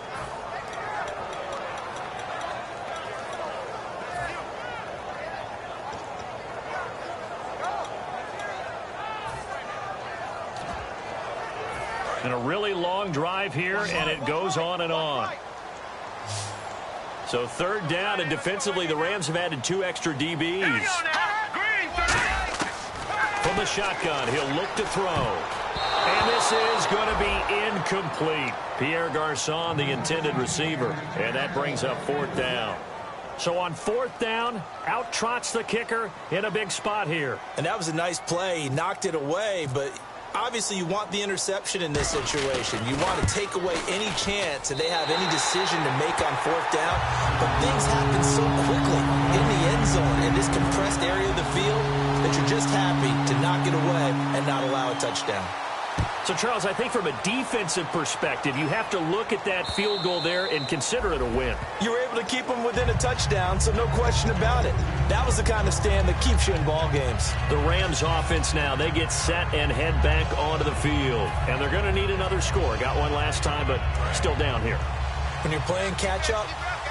And a really long drive here, and it goes on and on. So 3rd down, and defensively, the Rams have added 2 extra DBs. From the shotgun, he'll look to throw. And this is going to be incomplete. Pierre Garçon, the intended receiver. And that brings up 4th down. So on 4th down, out trots the kicker in a big spot here. And that was a nice play. He knocked it away, but obviously you want the interception in this situation. You want to take away any chance that they have any decision to make on 4th down. But things happen so quickly in the end zone in this compressed area of the field that you're just happy to knock it away and not allow a touchdown. So, Charles, I think from a defensive perspective, you have to look at that field goal there and consider it a win. You were able to keep them within a touchdown, so no question about it. That was the kind of stand that keeps you in ball games. The Rams offense now, they get set and head back onto the field. And they're going to need another score. Got one last time, but still down here. When you're playing catch-up,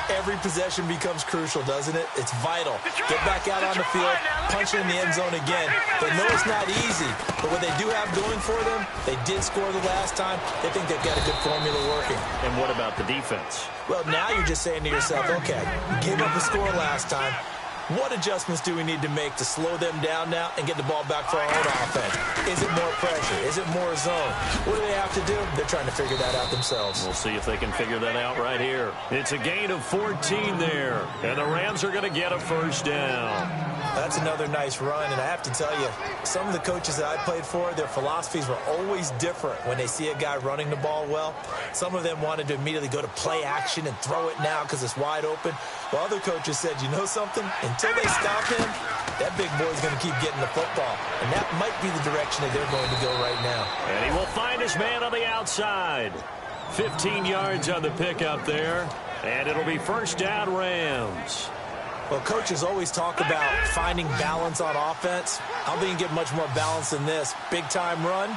every possession becomes crucial, doesn't it? It's vital. Get back out on the field, punch it in the end zone again. They know it's not easy, but what they do have going for them, they did score the last time. They think they've got a good formula working. And what about the defense? Well, now you're just saying to yourself, okay, gave up a score last time. What adjustments do we need to make to slow them down now and get the ball back for our own offense? Is it more pressure? Is it more zone? What do they have to do? They're trying to figure that out themselves. We'll see if they can figure that out right here. It's a gain of 14 there, and the Rams are going to get a first down. That's another nice run, and I have to tell you, some of the coaches that I played for, their philosophies were always different when they see a guy running the ball well. Some of them wanted to immediately go to play action and throw it now because it's wide open. While other coaches said, you know something? Until they stop him, that big boy's going to keep getting the football. And that might be the direction that they're going to go right now. And he will find his man on the outside. 15 yards on the pickup there. And it'll be first down Rams. Well, coaches always talk about finding balance on offense. I don't think you can get much more balance than this. Big-time run,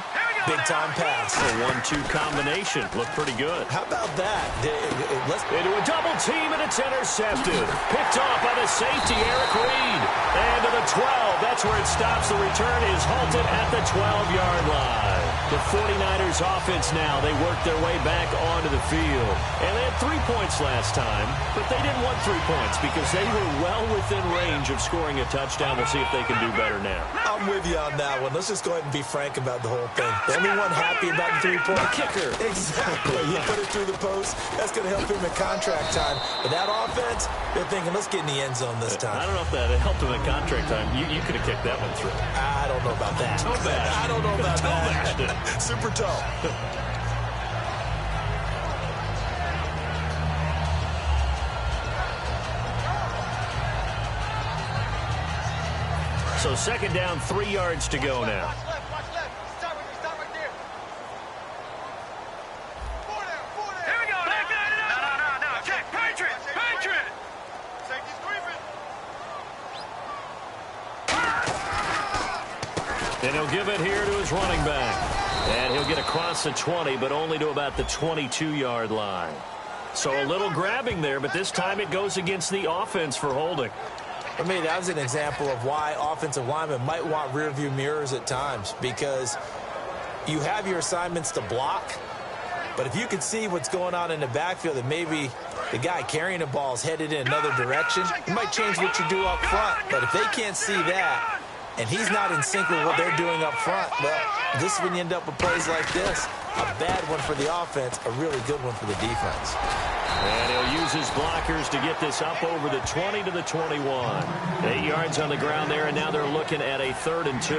big-time pass. A 1-2 combination. Looked pretty good. How about that? Into a double team, and it's intercepted. Picked off by the safety, Eric Reed. And to the 12. That's where it stops. The return is halted at the 12-yard line. The 49ers offense now, they work their way back onto the field. And they had 3 points last time, but they didn't want 3 points because they were well within range of scoring a touchdown. We'll see if they can do better now. I'm with you on that one. Let's just go ahead and be frank about the whole thing. The only one happy about the 3-point kicker. Exactly. You put it through the post. That's going to help him at contract time. But that offense, they're thinking, let's get in the end zone this time. I don't know if that helped him at contract time. You could have kicked that one through. I don't know about that. Toe bash. I don't know about Toe bashed that. it. Super toe. So second down, 3 yards to go now. Watch left. Stop right there. 4 down. Here we go. No. Check. Patriot. Safety's creeping. And he'll give it here to his running back. And he'll get across the 20, but only to about the 22-yard line. So a little grabbing there, but this time it goes against the offense for holding. For me, that was an example of why offensive linemen might want rearview mirrors at times, because you have your assignments to block, but if you could see what's going on in the backfield and maybe the guy carrying the ball is headed in another direction, it might change what you do up front. But if they can't see that, and he's not in sync with what they're doing up front, well, this is when you end up with plays like this. A bad one for the offense, a really good one for the defense. And he'll use his blockers to get this up over the 20 to the 21. 8 yards on the ground there, and now they're looking at a 3rd and 2.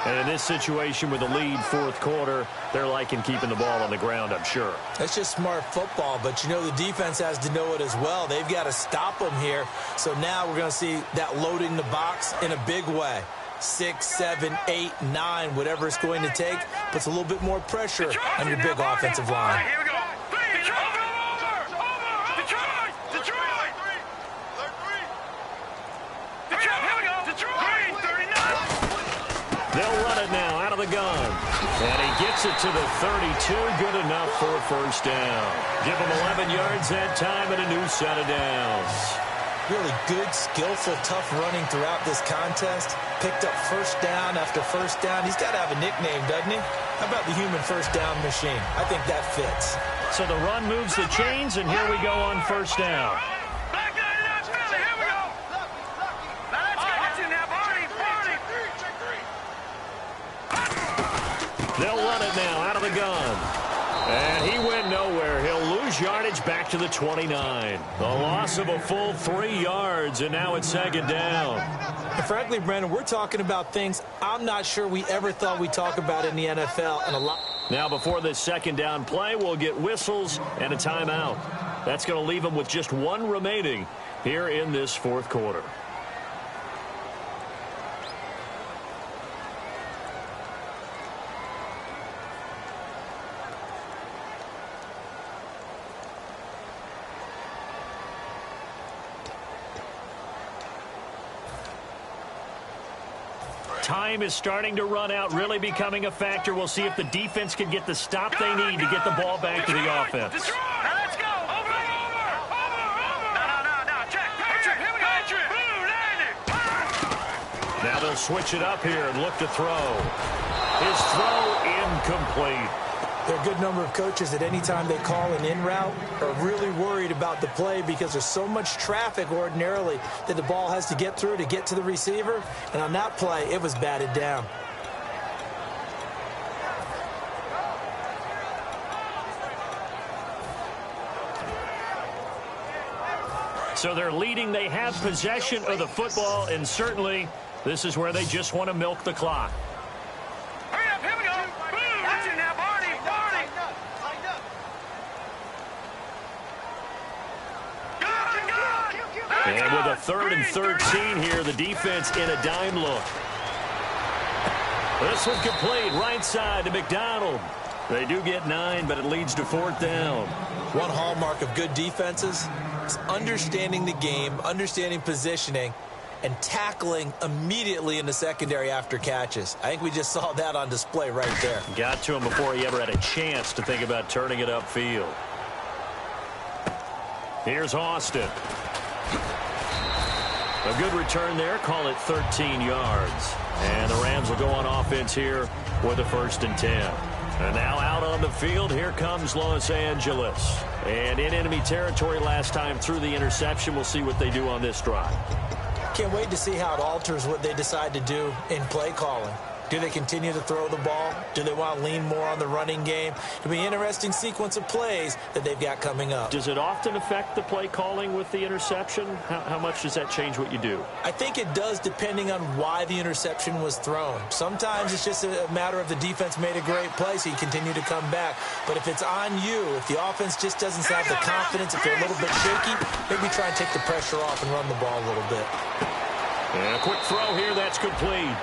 And in this situation with the lead fourth quarter, they're liking keeping the ball on the ground, I'm sure. That's just smart football, but you know the defense has to know it as well. They've got to stop them here. So now we're going to see that loading the box in a big way. 6, 7, 8, 9, whatever it's going to take, puts a little bit more pressure on your big offensive line. Here we go. They'll run it now out of the gun. And he gets it to the 32. Good enough for a first down. Give him 11 yards that time and a new set of downs. Really good, skillful, tough running throughout this contest. Picked up first down after first down. He's got to have a nickname, doesn't he? How about the human first down machine? I think that fits. So the run moves the chains, and here we go on first down. They'll run it now out of the gun. And he went nowhere. He'll lose yardage back to the 29. A loss of a full 3 yards, and now it's second down. And frankly, Brandon, we're talking about things I'm not sure we ever thought we'd talk about in the NFL. And a lot. Now, before this second down play, we'll get whistles and a timeout. That's going to leave them with just one remaining here in this fourth quarter. Time is starting to run out, really becoming a factor. We'll see if the defense can get the stop they need to get the ball back to the offense. Now let's go. Over. No. Check. Patriot. Here we go. Patriot. Blue, landing. Now they'll switch it up here and look to throw. His throw incomplete. There are a good number of coaches that any time they call an in route are really worried about the play because there's so much traffic ordinarily that the ball has to get through to get to the receiver. And on that play, it was batted down. So they're leading. They have possession of the football, and certainly this is where they just want to milk the clock. Hurry up. Here we go. Watch it now, Barney. And with a 3rd and 13 here, the defense in a dime look. This one complete, right side to McDonald. They do get 9, but it leads to 4th down. One hallmark of good defenses is understanding the game, understanding positioning, and tackling immediately in the secondary after catches. I think we just saw that on display right there. Got to him before he ever had a chance to think about turning it upfield. Here's Austin. A good return there. Call it 13 yards. And the Rams will go on offense here with a 1st and 10. And now out on the field, here comes Los Angeles. And in enemy territory last time through the interception. We'll see what they do on this drive. Can't wait to see how it alters what they decide to do in play calling. Do they continue to throw the ball? Do they want to lean more on the running game? It'll be an interesting sequence of plays that they've got coming up. Does it often affect the play calling with the interception? How much does that change what you do? I think it does depending on why the interception was thrown. Sometimes it's just a matter of the defense made a great play, so you continue to come back. But if it's on you, if the offense just doesn't have the confidence, if they're a little bit shaky, maybe try and take the pressure off and run the ball a little bit. And a quick throw here, that's complete.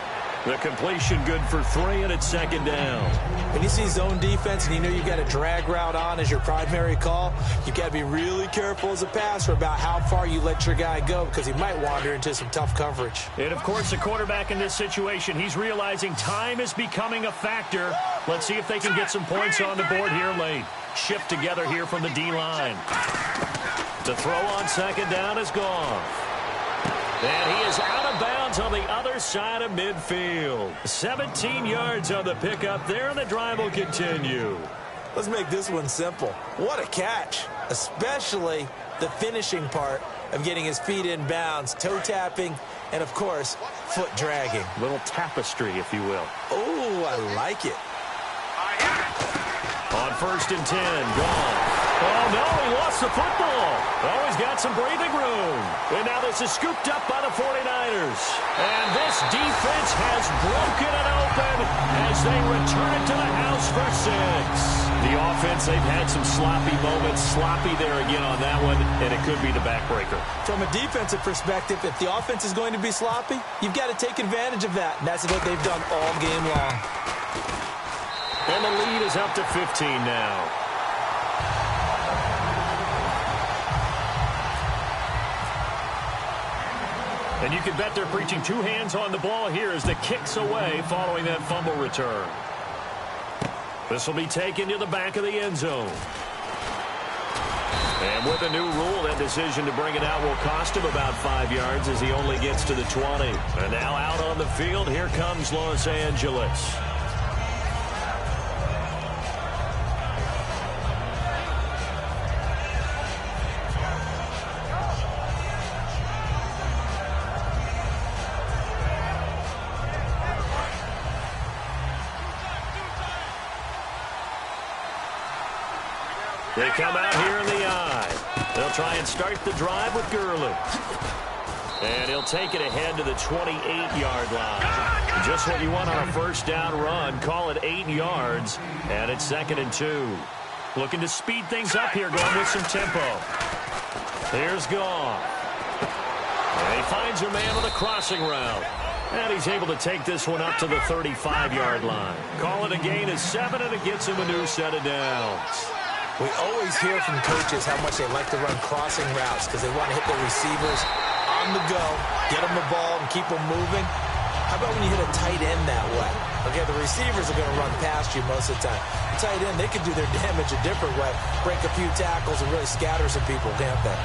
The completion good for 3, and it's 2nd down. When you see zone defense and you know you've got a drag route on as your primary call, you've got to be really careful as a passer about how far you let your guy go because he might wander into some tough coverage. And, of course, the quarterback in this situation, he's realizing time is becoming a factor. Let's see if they can get some points on the board here late. Shift together here from the D-line. The throw on 2nd down is gone. And he is out of bounds on the other side of midfield. 17 yards on the pickup there, and the drive will continue. Let's make this one simple. What a catch, especially the finishing part of getting his feet in bounds, toe tapping, and, of course, foot dragging. Little tapestry, if you will. Oh, I like it. On 1st and 10, gone. Oh, no, he lost the football. Oh, he's got some breathing room. And now this is scooped up by the 49ers. And this defense has broken it open as they return it to the house for 6. The offense, they've had some sloppy moments. Sloppy there again on that one, and it could be the backbreaker. From a defensive perspective, if the offense is going to be sloppy, you've got to take advantage of that. And that's what they've done all game long. And the lead is up to 15 now. And you can bet they're preaching 2 hands on the ball here as the kick's away following that fumble return. This will be taken to the back of the end zone. And with a new rule, that decision to bring it out will cost him about 5 yards as he only gets to the 20. And now out on the field, here comes Los Angeles. They come out here in the eye. They'll try and start the drive with Gurley. And he'll take it ahead to the 28-yard line. Just what you want on a 1st down run. Call it 8 yards. And it's 2nd and 2. Looking to speed things up here, going with some tempo. Here's Goff. And he finds a man with a crossing route. And he's able to take this one up to the 35-yard line. Call it a gain of 7, and it gets him a new set of downs. We always hear from coaches how much they like to run crossing routes because they want to hit their receivers on the go, get them the ball, and keep them moving. How about when you hit a tight end that way? Okay, the receivers are going to run past you most of the time. The tight end, they can do their damage a different way, break a few tackles and really scatter some people, can't they?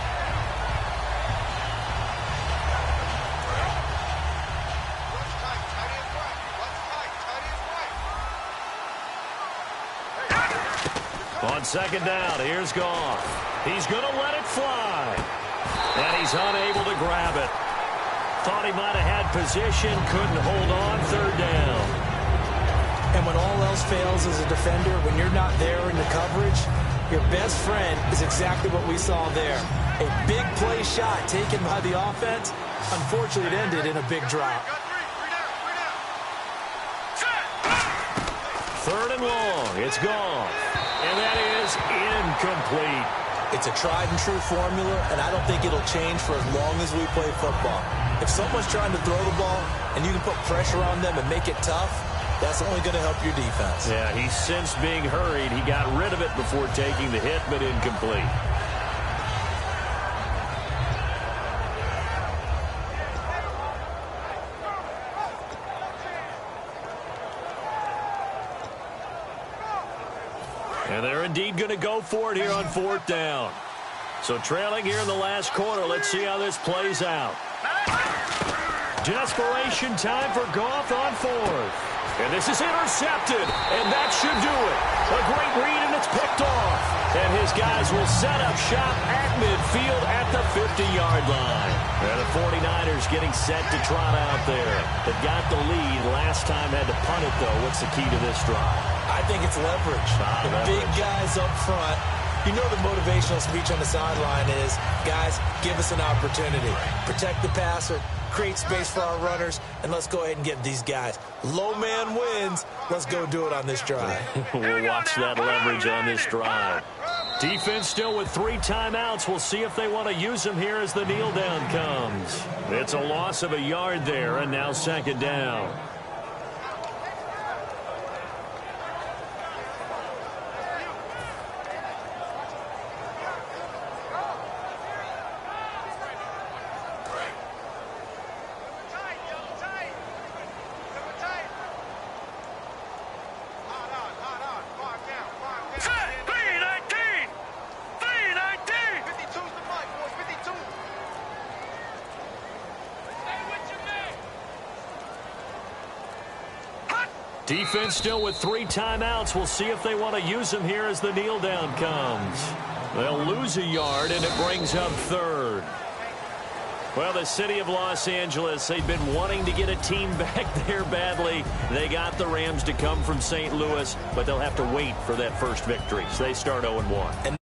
On second down, here's Goff. He's going to let it fly. And he's unable to grab it. Thought he might have had position, couldn't hold on, third down. And when all else fails as a defender, when you're not there in the coverage, your best friend is exactly what we saw there. A big play shot taken by the offense. Unfortunately, it ended in a big drop. Third and long, it's gone. And that is incomplete. It's a tried and true formula, and I don't think it'll change for as long as we play football. If someone's trying to throw the ball and you can put pressure on them and make it tough, that's only going to help your defense. Yeah, he's since being hurried. He got rid of it before taking the hit, but incomplete. And they're indeed going to go for it here on fourth down. So trailing here in the last quarter. Let's see how this plays out. Desperation time for Goff on fourth. And this is intercepted. And that should do it. A great read, and it's picked off. And his guys will set up shop at midfield at the 50-yard line. And the 49ers getting set to trot out there. They've got the lead. Last time had to punt it, though. What's the key to this drive? I think it's leverage. The big guys up front. You know the motivational speech on the sideline is, guys, give us an opportunity. Protect the passer, create space for our runners, and let's go ahead and get these guys. Low man wins. Let's go do it on this drive. We'll watch that leverage on this drive. Defense still with 3 timeouts. We'll see if they want to use them here as the kneel down comes. It's a loss of a yard there, and now second down. Defense still with 3 timeouts. We'll see if they want to use them here as the kneel down comes. They'll lose a yard, and it brings up third. Well, the city of Los Angeles, they've been wanting to get a team back there badly. They got the Rams to come from St. Louis, but they'll have to wait for that first victory. So they start 0-1.